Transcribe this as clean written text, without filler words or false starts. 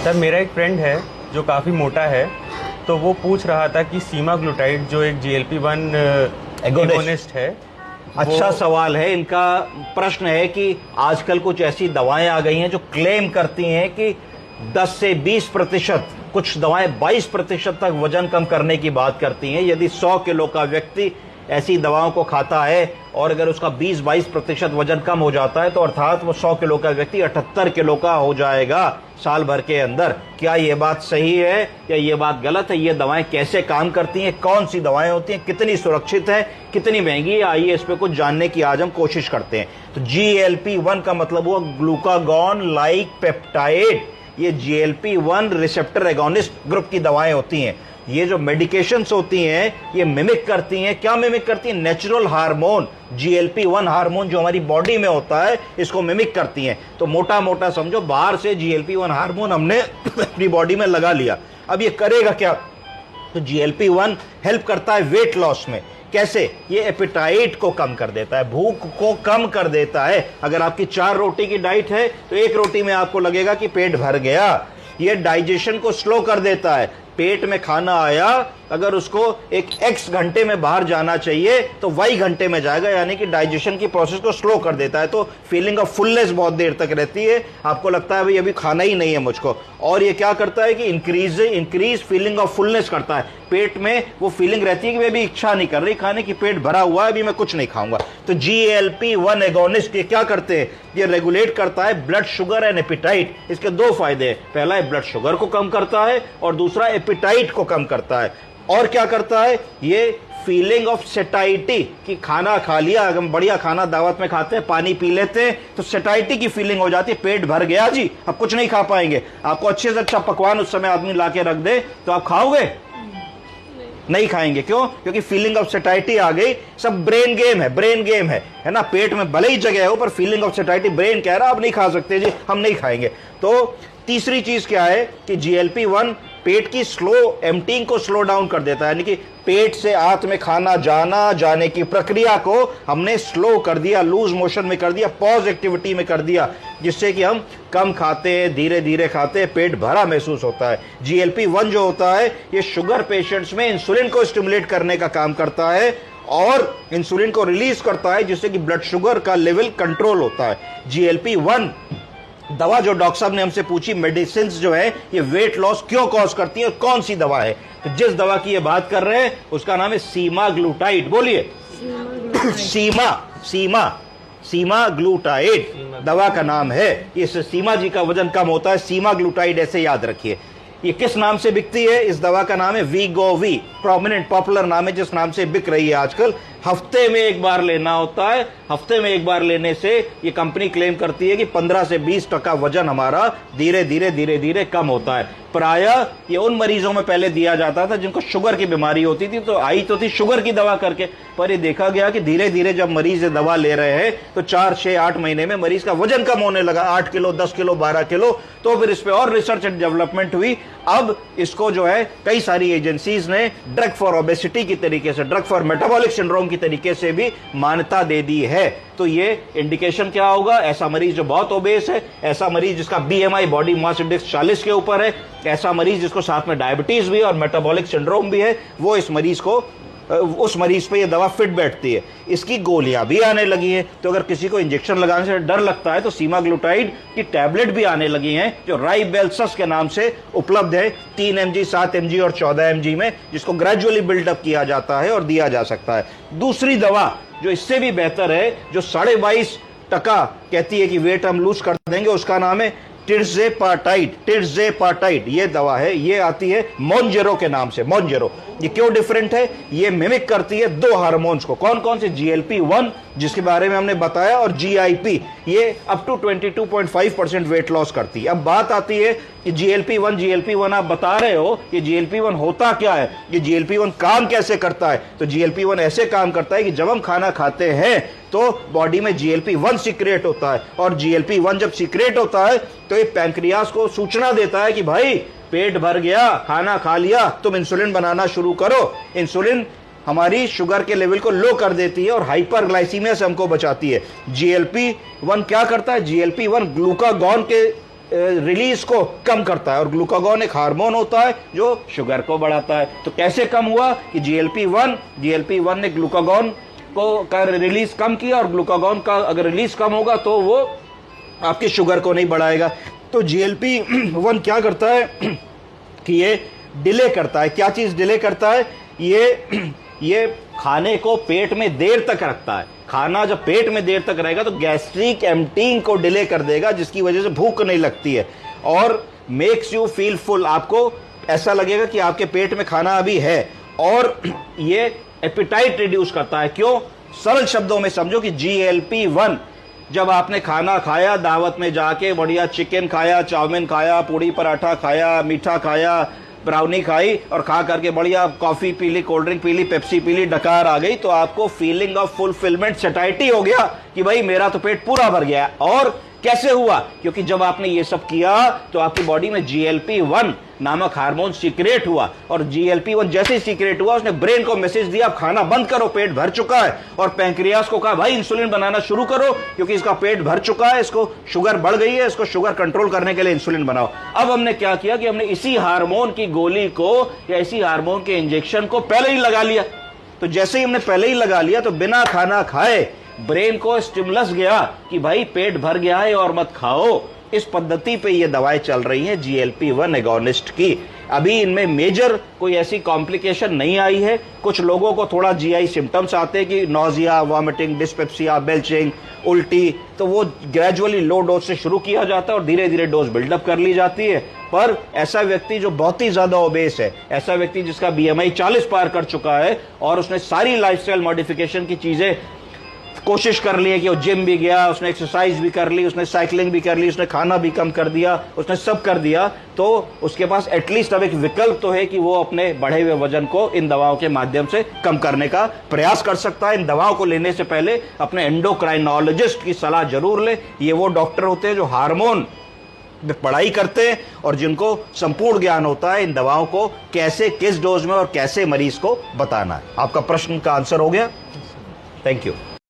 Sir मेरा एक friend है जो काफ़ी मोटा है, तो वो पूछ रहा था कि सीमाग्लूटाइड जो एक GLP-1 एगोनिस्ट है। अच्छा सवाल है इनका। प्रश्न है कि आजकल कुछ ऐसी दवाएं आ गई हैं जो क्लेम करती हैं कि 10 से 20%, कुछ दवाएं 22% तक वजन कम करने की बात करती हैं। यदि 100 किलो का व्यक्ति ऐसी दवाओं को खाता है और अगर उसका 20-22% वजन कम हो जाता है तो अर्थात वो 100 किलो का व्यक्ति 78 किलो का हो जाएगा साल भर के अंदर। क्या ये बात सही है या ये बात गलत है? ये दवाएं कैसे काम करती हैं, कौन सी दवाएं होती हैं, कितनी सुरक्षित है, कितनी महंगी है, आइए इस पे कुछ जानने की आज हम कोशिश करते हैं। तो GLP-1 का मतलब हुआ ग्लूकागॉन लाइक पेप्टाइड। ये GLP-1 रिसेप्टर एगोनिस्ट ग्रुप की दवाएं होती हैं। ये जो मेडिकेशंस होती हैं ये मिमिक करती हैं, क्या मिमिक करती हैं? नेचुरल हार्मोन GLP-1 हार्मोन जो हमारी बॉडी में होता है इसको मिमिक करती हैं। तो मोटा मोटा समझो बाहर से GLP-1 हार्मोन हमने अपनी बॉडी में लगा लिया। अब ये करेगा क्या? तो GLP-1 हेल्प करता है वेट लॉस में। कैसे? ये एपेटाइट को कम कर देता है, भूख को कम कर देता है। अगर आपकी 4 रोटी की डाइट है तो 1 रोटी में आपको लगेगा कि पेट भर गया। ये डाइजेशन को स्लो कर देता है। पेट में खाना आया, अगर उसको एक X घंटे में बाहर जाना चाहिए तो Y घंटे में जाएगा, यानी कि डाइजेशन की प्रोसेस को स्लो कर देता है। तो फीलिंग ऑफ फुलनेस बहुत देर तक रहती है, आपको लगता है भाई अभी खाना ही नहीं है मुझको। और ये क्या करता है कि इंक्रीज फीलिंग ऑफ फुलनेस करता है। पेट में वो फीलिंग रहती है कि मैं अभी इच्छा नहीं कर रही खाने की, पेट भरा हुआ है, अभी मैं कुछ नहीं खाऊंगा। तो GLP-1 एगोनिस्ट ये क्या करते हैं? ये रेगुलेट करता है ब्लड शुगर एंड एपिटाइट। इसके 2 फायदे हैं, पहला है ब्लड शुगर को कम करता है और दूसरा एपिटाइट को कम करता है। और क्या करता है? ये फीलिंग ऑफ सेटाइटी कि खाना खा लिया, अगर हम बढ़िया खाना दावत में खाते हैं, पानी पी लेते हैं तो सेटाइटी की फीलिंग हो जाती है, पेट भर गया जी, अब कुछ नहीं खा पाएंगे। आपको अच्छे से अच्छा पकवान उस समय आदमी ला के रख दे तो आप खाओगे? नहीं खाएंगे। क्यों? क्योंकि फीलिंग ऑफ सेटाइटी आ गई। सब ब्रेन गेम है ना। पेट में भले ही जगह हो पर फीलिंग ऑफ सेटाइटी, ब्रेन कह रहा आप नहीं खा सकते जी, हम नहीं खाएंगे। तो तीसरी चीज क्या है कि GLP-1 पेट की स्लो एम्प्टिंग को स्लो डाउन कर देता है, यानी कि पेट से आंत में खाना जाने की प्रक्रिया को हमने स्लो कर दिया, लूज मोशन में कर दिया, पॉज एक्टिविटी में कर दिया, जिससे कि हम कम खाते हैं, धीरे धीरे खाते हैं, पेट भरा महसूस होता है। GLP-1 जो होता है ये शुगर पेशेंट्स में इंसुलिन को स्टिमुलेट करने का काम करता है और इंसुलिन को रिलीज करता है, जिससे कि ब्लड शुगर का लेवल कंट्रोल होता है। GLP-1 दवा जो डॉक्टर साहब ने हमसे पूछी, मेडिसिन जो है ये वेट लॉस क्यों कॉज करती है, कौन सी दवा है? तो जिस दवा की ये बात कर रहे हैं उसका नाम है सीमाग्लूटाइड। बोलिए सीमाग्लूटाइड दवा का नाम है। इस सीमा जी का वजन कम होता है, सीमाग्लूटाइड ऐसे याद रखिए। ये किस नाम से बिकती है? इस दवा का नाम है वीगोवी, प्रोमिनेंट पॉपुलर नाम है जिस नाम से बिक रही है आजकल। हफ्ते में 1 बार लेना होता है। हफ्ते में 1 बार लेने से ये कंपनी क्लेम करती है कि 15 से 20% वजन हमारा धीरे धीरे कम होता है। प्रायः ये उन मरीजों में पहले दिया जाता था जिनको शुगर की बीमारी होती थी, तो आई तो थी शुगर की दवा करके, पर ये देखा गया कि धीरे धीरे जब मरीज ये दवा ले रहे हैं तो 4, 6, 8 महीने में मरीज का वजन कम होने लगा, 8 किलो, 10 किलो, 12 किलो। तो फिर इस पे और रिसर्च एंड डेवलपमेंट हुई। अब इसको जो है कई सारी एजेंसीज ने ड्रग फॉर ओबेसिटी की तरीके से, ड्रग फॉर मेटाबॉलिक सिंड्रोम की तरीके से भी मान्यता दे दी है। तो ये इंडिकेशन क्या होगा? ऐसा मरीज जो बहुत ओबेस है, ऐसा मरीज जिसका BMI बॉडी मास इंडेक्स 40 के ऊपर है, ऐसा मरीज जिसको साथ में डायबिटीज भी और मेटाबॉलिक सिंड्रोम भी है, वो इस मरीज को, उस मरीज पे ये दवा फिट बैठती है। इसकी गोलियां भी आने लगी हैं, तो अगर किसी को इंजेक्शन लगाने से डर लगता है तो सीमाग्लूटाइड की टैबलेट भी आने लगी हैं जो राइबेल्सस के नाम से उपलब्ध है, 3 mg, 7 mg और 14 mg में, जिसको ग्रेजुअली बिल्डअप किया जाता है और दिया जा सकता है। दूसरी दवा जो इससे भी बेहतर है, जो 22.5% कहती है कि वेट हम लूज कर देंगे, उसका नाम है टिर्जेपाटाइड। ये दवा है, ये आती है मोन्जेरो के नाम से। मोन्जेरो ये क्यों डिफरेंट है? ये मिमिक करती है 2 हार्मोन्स को। कौन कौन से? GLP-1 जिसके बारे में हमने बताया और GIP, ये अप टू 22.5% वेट लॉस करती है। अब बात आती है कि GLP-1 आप बता रहे हो, ये GLP-1 होता क्या है, ये GLP-1 काम कैसे करता है? तो GLP-1 ऐसे काम करता है कि जब हम खाना खाते हैं तो बॉडी में GLP-1 सीक्रेट होता है, और GLP-1 जब सीक्रेट होता है तो ये पैंक्रियास को सूचना देता है कि भाई पेट भर गया, खाना खा लिया, तुम इंसुलिन बनाना शुरू करो। इंसुलिन हमारी शुगर के लेवल को लो कर देती है और हाइपरग्लाइसीमिया से हमको बचाती है। GLP-1 क्या करता है? GLP-1 ग्लूकागॉन के रिलीज को कम करता है, और ग्लूकागॉन एक हार्मोन होता है जो शुगर को बढ़ाता है। तो कैसे कम हुआ कि GLP-1 ने ग्लूकागॉन को का रिलीज कम किया, और ग्लूकागॉन का अगर रिलीज कम होगा तो वो आपकी शुगर को नहीं बढ़ाएगा। तो GLP-1 क्या करता है कि ये डिले करता है। क्या चीज डिले करता है? ये खाने को पेट में देर तक रखता है। खाना जब पेट में देर तक रहेगा तो गैस्ट्रिक एम्प्टीइंग को डिले कर देगा, जिसकी वजह से भूख नहीं लगती है, और मेक्स यू फील फुल। आपको ऐसा लगेगा कि आपके पेट में खाना अभी है, और ये एपिटाइट रिड्यूस करता है। क्यों? सरल शब्दों में समझो कि GLP-1 जब आपने खाना खाया, दावत में जाके बढ़िया चिकन खाया, चाउमीन खाया, पूड़ी पराठा खाया, मीठा खाया, ब्राउनी खाई, और खा करके बढ़िया कॉफी पी ली, कोल्ड ड्रिंक पी ली, पेप्सी पी ली, डकार आ गई, तो आपको फीलिंग ऑफ फुलफिलमेंट, सैटिस्फैक्शन हो गया कि भाई मेरा तो पेट पूरा भर गया। और कैसे हुआ? क्योंकि जब आपने ये सब किया तो आपकी बॉडी में GLP-1 नामक हार्मोन सीक्रेट हुआ, और GLP-1 जैसे ही सीक्रेट हुआ उसने ब्रेन को मैसेज दिया अब खाना बंद करो, पेट भर चुका है। और पैंक्रियास को कहा भाई इंसुलिन बनाना शुरू करो, क्योंकि इसका पेट भर चुका है, इसको शुगर बढ़ गई है, इसको शुगर कंट्रोल करने के लिए इंसुलिन बनाओ। अब हमने क्या किया कि हमने इसी हार्मोन की गोली को या इसी हार्मोन के इंजेक्शन को पहले ही लगा लिया। तो जैसे ही हमने पहले ही लगा लिया तो बिना खाना खाए ब्रेन को स्टिमुलस गया कि भाई पेट भर गया है और मत खाओ। इस पद्धति पे ये दवाएं चल रही हैं GLP-1 एगोनिस्ट की। अभी इनमें मेजर कोई ऐसी कॉम्प्लिकेशन नहीं आई है। कुछ लोगों को थोड़ा GI सिम्टम्स आते हैं कि नोजिया, वॉमिटिंग, डिस्पेप्सिया, बेल्चिंग, उल्टी, तो वो ग्रेजुअली लो डोज से शुरू किया जाता है और धीरे धीरे डोज बिल्डअप कर ली जाती है। पर ऐसा व्यक्ति जो बहुत ही ज्यादा ओबेस है, ऐसा व्यक्ति जिसका BMI 40 पार कर चुका है और उसने सारी लाइफस्टाइल मॉडिफिकेशन की चीजें कोशिश कर ली है कि वो जिम भी गया, उसने एक्सरसाइज भी कर ली, उसने साइकिलिंग भी कर ली, उसने खाना भी कम कर दिया, उसने सब कर दिया, तो उसके पास एटलीस्ट अब एक विकल्प तो है कि वो अपने बढ़े हुए वजन को इन दवाओं के माध्यम से कम करने का प्रयास कर सकता है। इन दवाओं को लेने से पहले अपने एंडोक्राइनोलॉजिस्ट की सलाह जरूर ले। ये वो डॉक्टर होते हैं जो हार्मोन में पढ़ाई करते हैं और जिनको संपूर्ण ज्ञान होता है इन दवाओं को कैसे, किस डोज में और कैसे मरीज को बताना है। आपका प्रश्न का आंसर हो गया? Thank you.